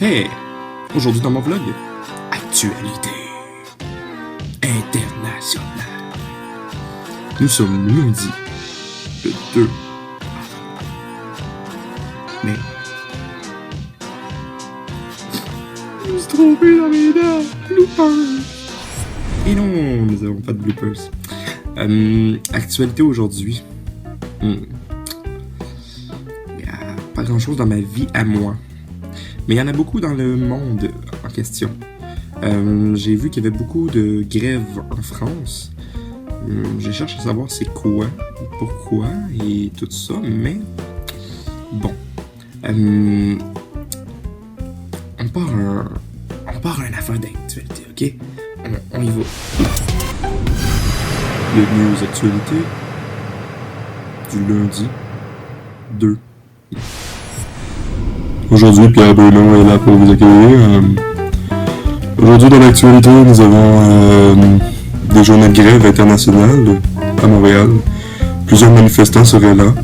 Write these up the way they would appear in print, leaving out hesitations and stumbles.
Hey! Aujourd'hui dans mon vlog, actualité internationale. Nous sommes lundi, le 2 avril. Mais... je me suis trompé dans mes dents! Bloopers! Et non, nous n'avons pas de bloopers. Actualité aujourd'hui. Il n'y a pas grand chose dans ma vie à moi. Mais il y en a beaucoup dans le monde en question. J'ai vu qu'il y avait beaucoup de grèves en France. Je cherche à savoir c'est quoi, pourquoi et tout ça, mais bon. On part une affaire d'actualité, ok? On y va. Les news actualités du lundi 2. Aujourd'hui, Pierre Bruno est là pour vous accueillir. Aujourd'hui, dans l'actualité, nous avons des journées de grève internationales à Montréal. Plusieurs manifestants seraient là.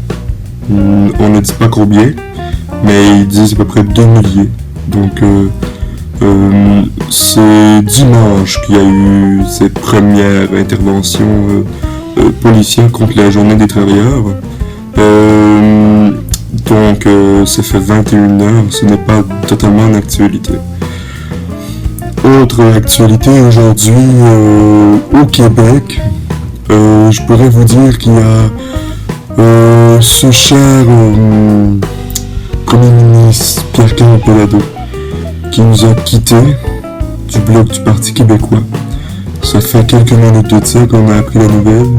On ne dit pas combien, mais ils disent à peu près 2 milliers. Donc, c'est dimanche qu'il y a eu ces premières interventions policières contre la journée des travailleurs. Donc, ça fait 21h, ce n'est pas totalement en actualité. Autre actualité aujourd'hui, au Québec, je pourrais vous dire qu'il y a ce cher Premier ministre Pierre-Carl Péladeau qui nous a quittés du bloc du Parti québécois. Ça fait quelques minutes de ça qu'on a appris la nouvelle.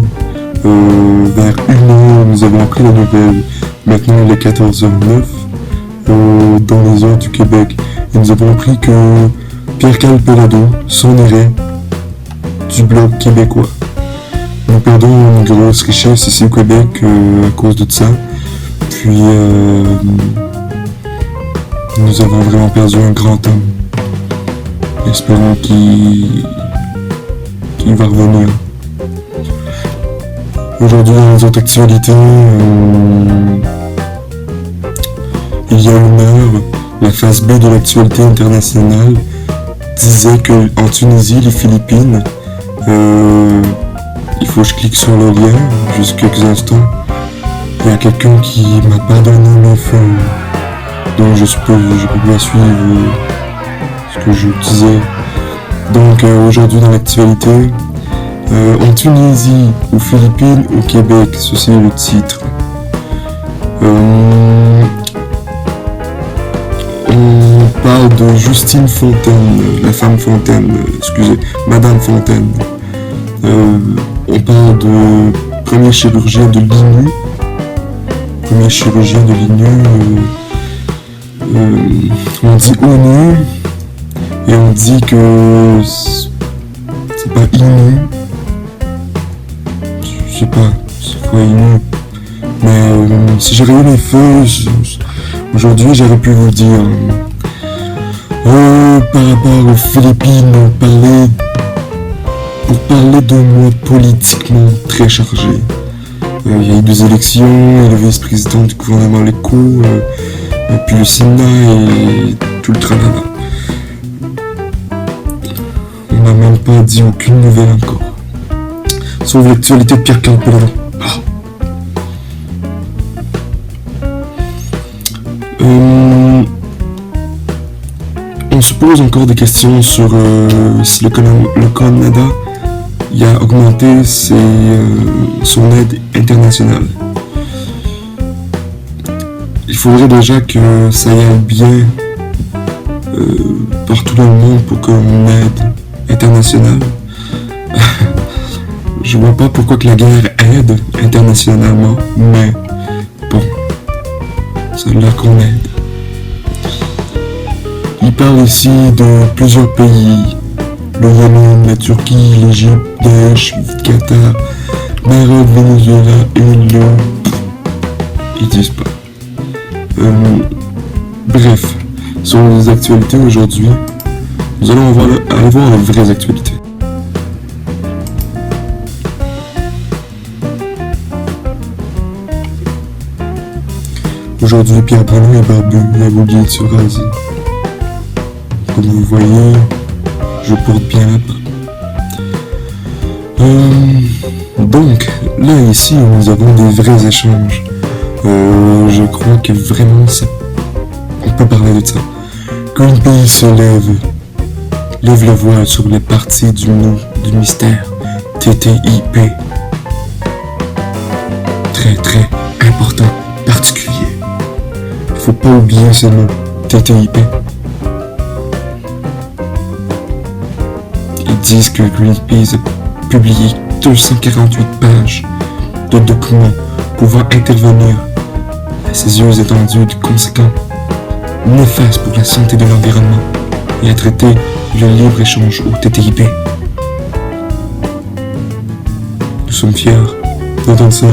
Vers 1h, nous avons appris la nouvelle. Maintenant, il est 14h09 dans les heures du Québec. Et nous avons appris que Pierre-Carl Péladeau s'en irait du bloc québécois. Nous perdons une grosse richesse ici au Québec à cause de ça. Puis, nous avons vraiment perdu un grand homme. Espérons qu'il va revenir. Aujourd'hui, dans les autres actualités, il y a une heure, la phase B de l'actualité internationale disait qu'en Tunisie, les Philippines, il faut que je clique sur le lien, juste quelques instants, il y a quelqu'un qui m'a pas donné mes feuilles, donc je peux pas suivre ce que je disais. Donc aujourd'hui dans l'actualité, en Tunisie, aux Philippines, au Québec, ceci est le titre. On parle de Justine Fontaine, la femme Fontaine, Madame Fontaine. On parle de premier chirurgien de l'INU. On dit ONU et on dit que c'est pas INU. Je sais pas, c'est quoi INU. Mais si j'avais eu les feuilles, aujourd'hui j'aurais pu vous dire. Par rapport aux Philippines, pour parler de mois politiquement très chargé. Il y a eu des élections, et le vice-président du gouvernement Leco, et puis le Sénat et tout le tralala. On n'a même pas dit aucune nouvelle encore. Sauf l'actualité de Pierre-Carl Péladeau. On se pose encore des questions sur si le Canada a augmenté son aide internationale. Il faudrait déjà que ça aille bien partout dans le monde pour qu'on aide internationale. Je vois pas pourquoi que la guerre aide internationalement, mais bon, c'est là qu'on aide. Il parle ici de plusieurs pays, le Yémen, la Turquie, l'Égypte, Daesh, Qatar, Maroc, Venezuela et ils disent pas. Bref, sur les actualités aujourd'hui, nous allons aller voir les vraies actualités. Aujourd'hui, Pierre Bruno est barbu, la bouillie sur rasé. Comme vous voyez, je porte bien la part. Donc, là ici, nous avons des vrais échanges. Je crois que vraiment, on peut parler de ça. Greenpeace se lève le voile sur les parties du mystère TTIP. Très très important, particulier. Il faut pas oublier ce mot, TTIP. Ils disent que Greenpeace a publié 248 pages de documents pouvant intervenir à ses yeux étendues de conséquences néfastes pour la santé de l'environnement et à traiter le libre-échange au TTIP. Nous sommes fiers d'entendre ça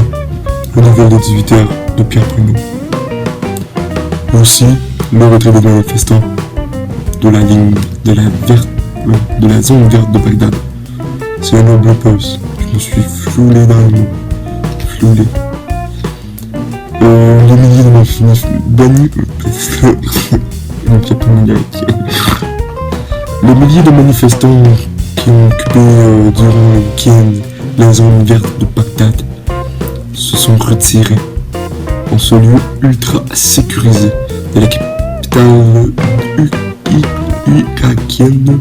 aux nouvelles de 18h de Pierre Pruneau. Aussi, le retrait des manifestants de la ligne de la zone verte de Bagdad. C'est un noble poste. Je me suis floulé dans le mot. Floulé. Les milliers les milliers de manifestants qui ont occupé durant le week-end la zone verte de Bagdad se sont retirés en ce lieu ultra sécurisé de la capitale irakienne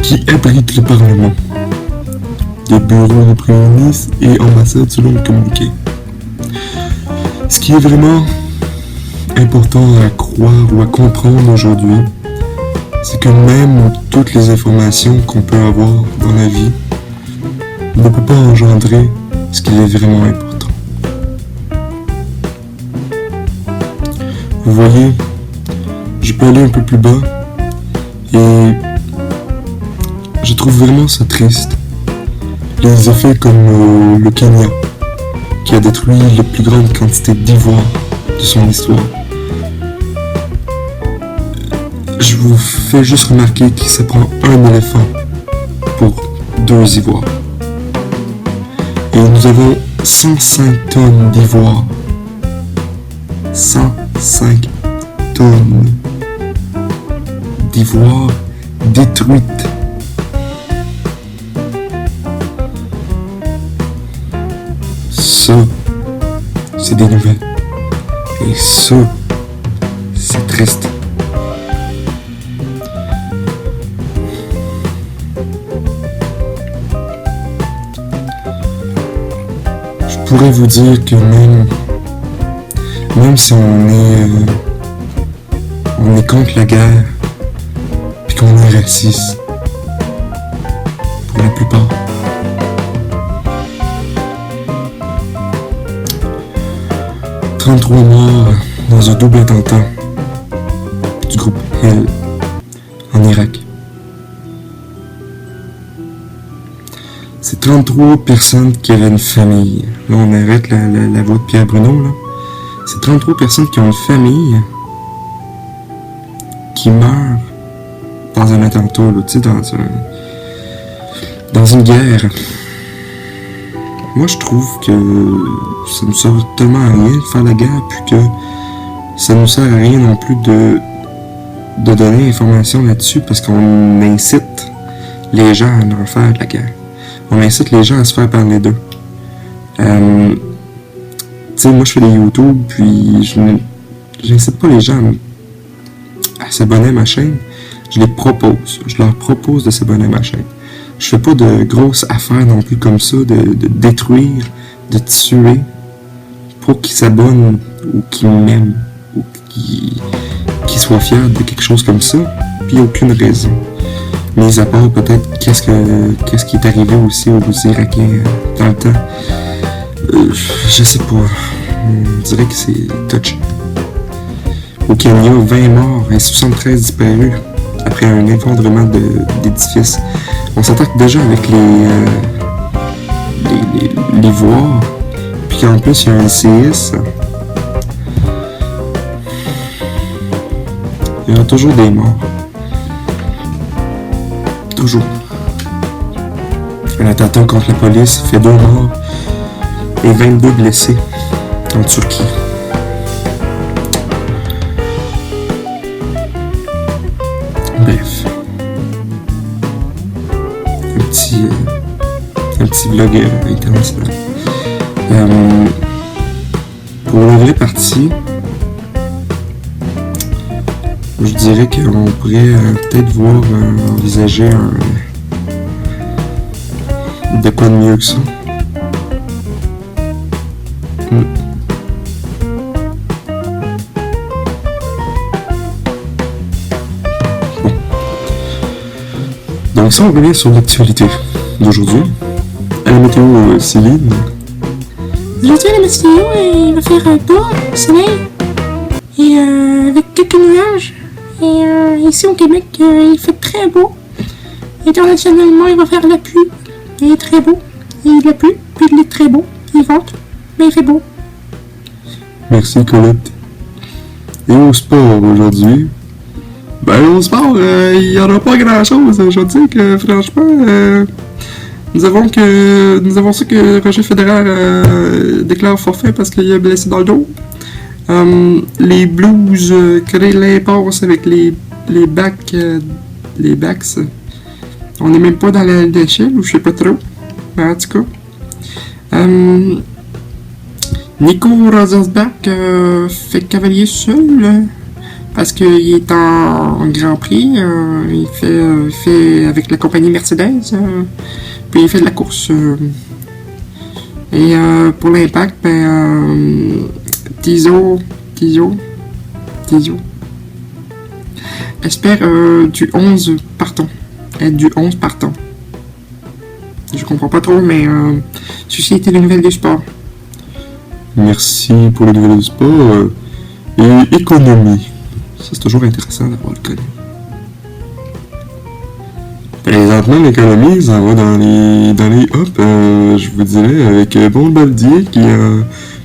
qui abrite le Parlement, des bureaux de Premier ministre et ambassades selon le communiqué. Ce qui est vraiment important à croire ou à comprendre aujourd'hui, c'est que même toutes les informations qu'on peut avoir dans la vie ne peut pas engendrer ce qui est vraiment important. Vous voyez, je peux aller un peu plus bas et je trouve vraiment ça triste. Les effets comme le Kenya, qui a détruit les plus grandes quantités d'ivoire de son histoire. Je vous fais juste remarquer que ça prend un éléphant pour 2 ivoires. Et nous avons 105 tonnes d'ivoire. 105 tonnes d'ivoire détruite. Ça, c'est des nouvelles. Et ça, c'est triste. Je pourrais vous dire que même si on est contre la guerre, puis qu'on est raciste, pour la plupart, « 33 morts dans un double attentat du groupe Hill en Irak. C'est 33 personnes qui avaient une famille. Là, on arrête la voix de Pierre Pruneau, là. C'est 33 personnes qui ont une famille qui meurent dans un attentat, là, tu sais, dans une guerre. Moi, je trouve que ça ne sert tellement à rien de faire la guerre, puis que ça ne nous sert à rien non plus de donner l'information là-dessus, parce qu'on incite les gens à en faire de la guerre. On incite les gens à se faire parler d'eux. Tu sais, moi, je fais des YouTube, puis j'incite pas les gens à s'abonner à ma chaîne. Je leur propose de s'abonner à ma chaîne. Je fais pas de grosses affaires non plus comme ça, de détruire, de tuer, pour qu'ils s'abonnent, ou qu'ils m'aiment, ou qu'ils soient fiers de quelque chose comme ça, puis il n'y a aucune raison. Mais à part peut-être qu'est-ce qui est arrivé aussi aux Irakiens dans le temps. Je sais pas. On dirait que c'est touch. Au Kenya, 20 morts et 73 disparus après un effondrement d'édifices. On s'attaque déjà avec les voies, puis qu'en plus il y a un CS. Il y aura toujours des morts. Toujours. Un attentat contre la police fait 2 morts et 22 blessés en Turquie. Bref. Un petit vlog international. Pour la vraie partie, je dirais qu'on pourrait peut-être voir envisager de quoi de mieux que ça. Bon. Donc ça, on revient sur l'actualité d'aujourd'hui. À la météo, Céline. Aujourd'hui, la météo, il va faire beau, soleil, et avec quelques nuages. Et ici au Québec, il fait très beau. Internationalement, il va faire la pluie. Il est très beau. Il a plu, puis il est très beau. Il vente, mais il fait beau. Merci Colette. Et au sport aujourd'hui? Ben au sport, il n'y en a pas grand chose. Je veux dire que franchement, nous avons su que Roger Federer déclare forfait parce qu'il est blessé dans le dos. Les Blues créent l'impasse avec les backs. Les backs. On n'est même pas dans l'échelle, ou je sais pas trop. Mais en tout cas. Nico Rosberg fait cavalier seul parce qu'il est en Grand Prix. Il fait avec la compagnie Mercedes. Puis il fait de la course. Et pour l'impact, Tizo espère du 11 partants. Être du 11 partants. Je comprends pas trop, mais ceci était les nouvelles du sport. Merci pour les nouvelles du sport. Et économie. Ça, c'est toujours intéressant d'avoir l'économie. Présentement, l'économie, ça va dans les hops, je vous dirais, avec Bombardier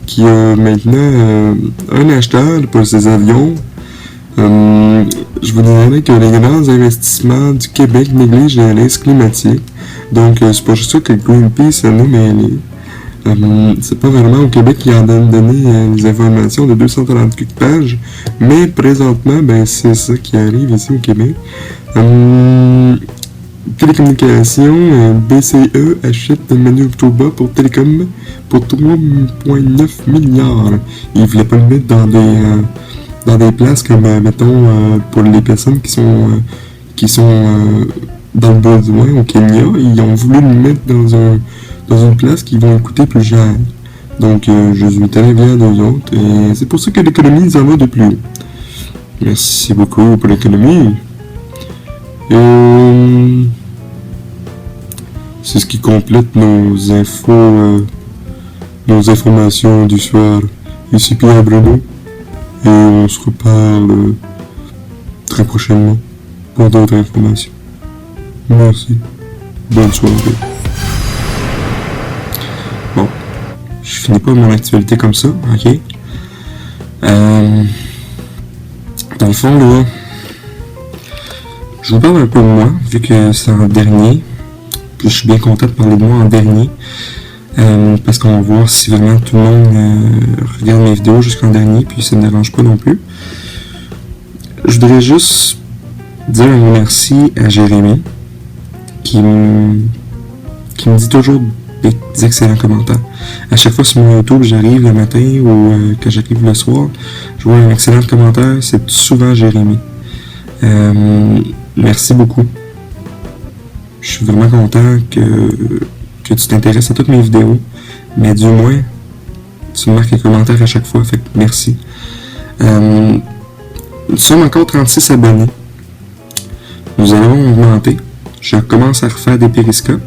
qui a maintenant un acheteur pour ses avions. Je vous dirais que les grands investissements du Québec négligent le risque climatique. Donc, c'est pas juste ça que Greenpeace a nous mêlé. C'est pas vraiment au Québec qui en a donné les informations de 230 pages, mais présentement, c'est ça qui arrive ici au Québec. Télécommunications, BCE achète Manitoba pour Télécom pour 3,9 milliards. Ils voulaient pas le mettre dans des places comme, mettons, pour les personnes qui sont dans le besoin au Kenya. Ils ont voulu le mettre dans une place qui va coûter plus cher. Donc, je suis très bien d'eux autres. Et c'est pour ça que l'économie nous en va de plus haut. Merci beaucoup pour l'économie. C'est ce qui complète nos informations du soir. Ici Pierre Bruno. Et on se reparle très prochainement pour d'autres informations. Merci. Bonne soirée. Bon. Je finis pas mon actualité comme ça, ok? Dans le fond, là, je vous parle un peu de moi, vu que c'est en dernier. Puis je suis bien content de parler de moi en dernier. Parce qu'on va voir si vraiment tout le monde regarde mes vidéos jusqu'en dernier, puis ça ne me dérange pas non plus. Je voudrais juste dire un merci à Jérémy, qui me dit toujours des excellents commentaires. À chaque fois sur mon YouTube, j'arrive le matin ou quand j'arrive le soir, je vois un excellent commentaire, c'est souvent Jérémy. Merci beaucoup. Je suis vraiment content que tu t'intéresses à toutes mes vidéos, mais du moins, tu me marques les commentaires à chaque fois, fait que merci. Nous sommes encore 36 abonnés. Nous allons augmenter. Je commence à refaire des périscopes.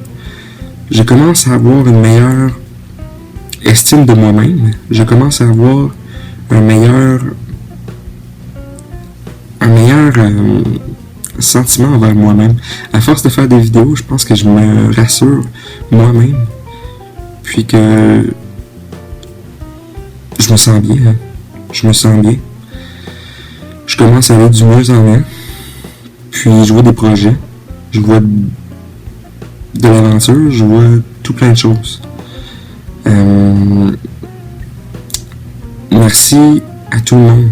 Je commence à avoir une meilleure estime de moi-même. Je commence à avoir un meilleur sentiment envers moi-même. À force de faire des vidéos, je pense que je me rassure moi-même. Puis que je me sens bien. Je me sens bien. Je commence à aller du mieux en mieux. Puis je vois des projets. Je vois de l'aventure. Je vois tout plein de choses. Merci à tout le monde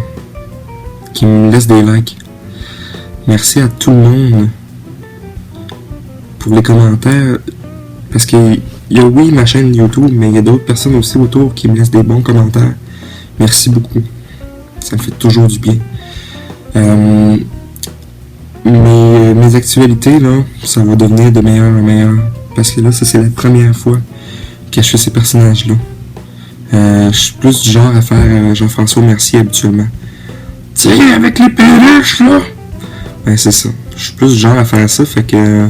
qui me laisse des likes. Merci à tout le monde pour les commentaires. Parce qu'il y a oui ma chaîne YouTube, mais il y a d'autres personnes aussi autour qui me laissent des bons commentaires. Merci beaucoup. Ça me fait toujours du bien. Mes actualités, là, ça va devenir de meilleur en meilleur. Parce que là, ça c'est la première fois que je fais ces personnages-là. Je suis plus du genre à faire Jean-François Mercier habituellement. Tiens, avec les perruches, là! Ben, c'est ça. Je suis plus du genre à faire ça, fait que...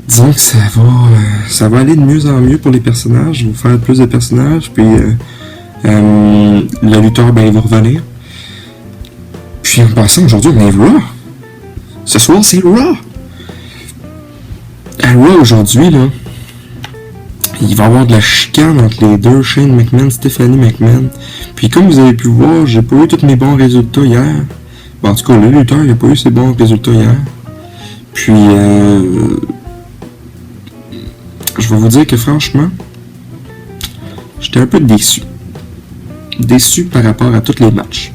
disons que ça va aller de mieux en mieux pour les personnages. Je vais faire plus de personnages, puis... le lutteur, ben, il va revenir. Puis en passant, aujourd'hui, on est Raw. Ce soir, c'est Raw. À Raw, aujourd'hui, là, il va y avoir de la chicane entre les deux, Shane McMahon, Stephanie McMahon. Puis comme vous avez pu voir, j'ai pas eu tous mes bons résultats hier. Bon, en tout cas, le lutteur, il a pas eu ses bons résultats hier. Puis, je vais vous dire que franchement, j'étais un peu déçu. Déçu par rapport à tous les matchs.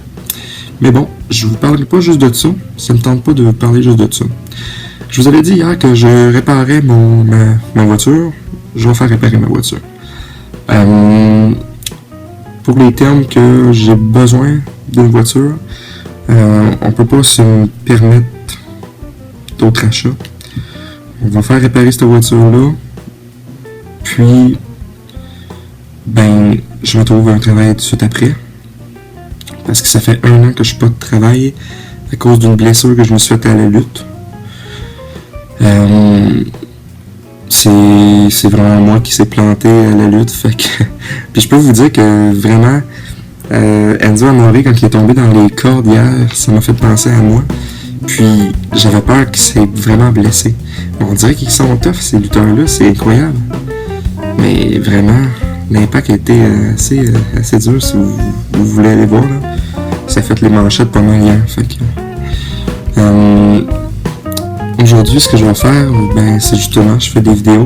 Mais bon, je vous parlerai pas juste de ça. Ça me tente pas de vous parler juste de ça. Je vous avais dit hier que je réparais ma voiture. Je vais faire réparer ma voiture. Pour les termes que j'ai besoin d'une voiture, on peut pas se permettre d'autres achats. On va faire réparer cette voiture-là. Puis, ben, je vais trouver un travail tout de suite après. Parce que ça fait 1 an que je n'ai pas de travail à cause d'une blessure que je me suis faite à la lutte. C'est vraiment moi qui s'est planté à la lutte. Fait que... Puis je peux vous dire que vraiment, Enzo Amore, quand il est tombé dans les cordes hier, ça m'a fait penser à moi. Puis j'avais peur qu'il s'est vraiment blessé. On dirait qu'ils sont tough, ces lutteurs-là, c'est incroyable. Mais vraiment, l'impact a été assez dur si vous voulez aller voir. Là. Ça a fait les manchettes pas mal hier. Fait que, aujourd'hui, ce que je vais faire, ben, c'est justement, je fais des vidéos.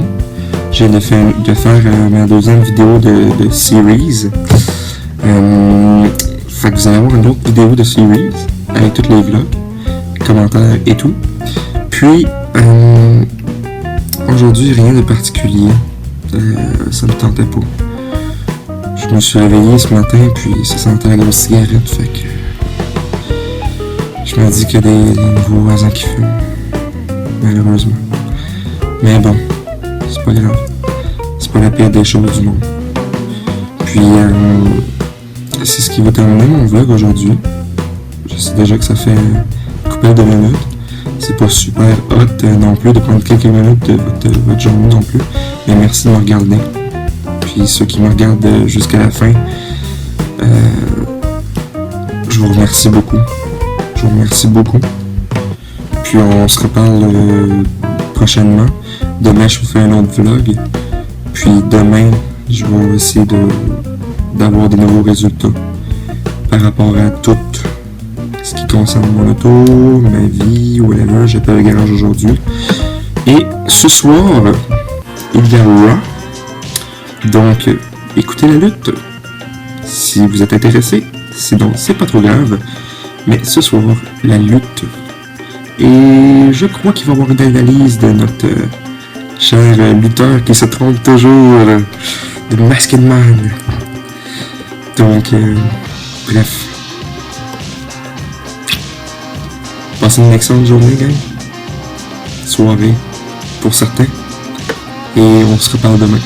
Je viens de faire ma 2e vidéo de series. Fait que vous allez avoir une autre vidéo de series avec tous les vlogs, commentaires et tout. Puis, aujourd'hui, rien de particulier. Ça me tentait pas. Je me suis réveillé ce matin, puis ça sentait la grosse cigarette, fait que... Je me dis qu'il y a des nouveaux voisins qui fument. Malheureusement. Mais bon, c'est pas grave. C'est pas la pire des choses du monde. Puis, c'est ce qui va terminer mon vlog aujourd'hui. Je sais déjà que ça fait une couple de minutes. C'est pas super hot non plus de prendre quelques minutes de votre journée non plus. Mais merci de me regarder. Puis ceux qui me regardent jusqu'à la fin, je vous remercie beaucoup. Je vous remercie beaucoup. Puis on se reparle prochainement. Demain, je vous fais un autre vlog. Puis demain, je vais essayer d'avoir des nouveaux résultats par rapport à tout ce qui concerne mon auto, ma vie, whatever. J'ai pas le garage aujourd'hui. Et ce soir, il y a Raw. Donc, écoutez la lutte. Si vous êtes intéressé, sinon c'est pas trop grave. Mais ce soir, la lutte. Et je crois qu'il va y avoir une analyse de notre cher lutteur qui se trompe toujours de Masked Man. Donc, bref. Passez une excellente journée, gang. Soirée, pour certains. Et on se reparle demain.